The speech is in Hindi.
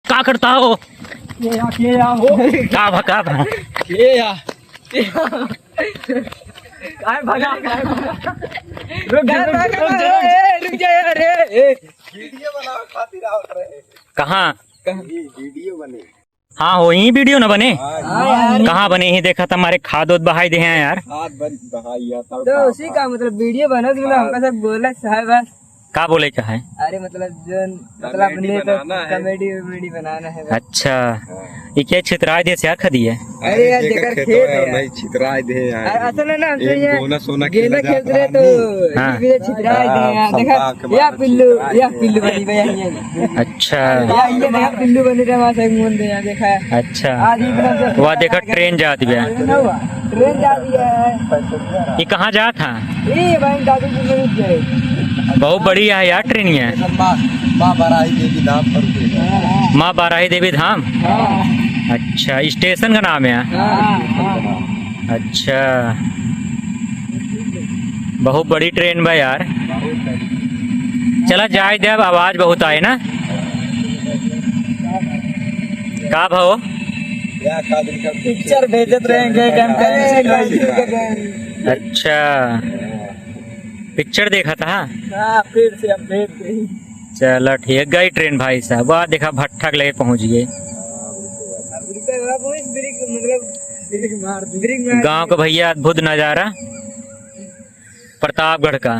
का करता हो? का भगा रुक जा यार। वीडियो बना खातिर आवत रहे। कहाँ? वीडियो बने। हाँ हो ही वीडियो न बने। यार कहाँ बने ही देखा था हमारे खाद उद बहाई दे हैं यार। हाथ बहाइया तो उसी का मतलब वीडियो बना तो हमका सब बोला साहब बस। का बोले क्या है? अरे मतलब जो मतलब अपने तो कॉमेडी वॉमेडी बनाना है बस। अच्छा ये क्या छितराय दे से खदी है? अरे यार जेकर खेत है भाई छितराय दे यार। असल है ना हमसे एक गोना सोना गेंदा खेला खेल रहे तो हाँ। ये छितराए दे यार। देखा या पिल्लू बनी भैया ये। अच्छा या ये देखा पिल्लू बनी रे वहां से मुंड दे देखा। अच्छा आज ही बना वह देखा ट्रेन जाती है। ट्रेन जा रही है। ये कहाँ जा था? ये भाई दादू जी में रुक गए। बहुत बड़ी है यार ट्रेन ये। माँ बराई देवी धाम पर माँ बाराही देवी धाम। अच्छा स्टेशन का नाम है। अच्छा बहुत बड़ी ट्रेन बा यार। चला जाए दे अब आवाज बहुत आए ना। का भाव? पिक्चर भेजत रहेंगे। अच्छा पिक्चर देखा था। फिर से हम भेज गई। चलो ठीक गई ट्रेन भाई साहब। वाह देखा भट्ठा के लगे पहुंच गए। गांव का भैया अद्भुत नजारा प्रतापगढ़ का।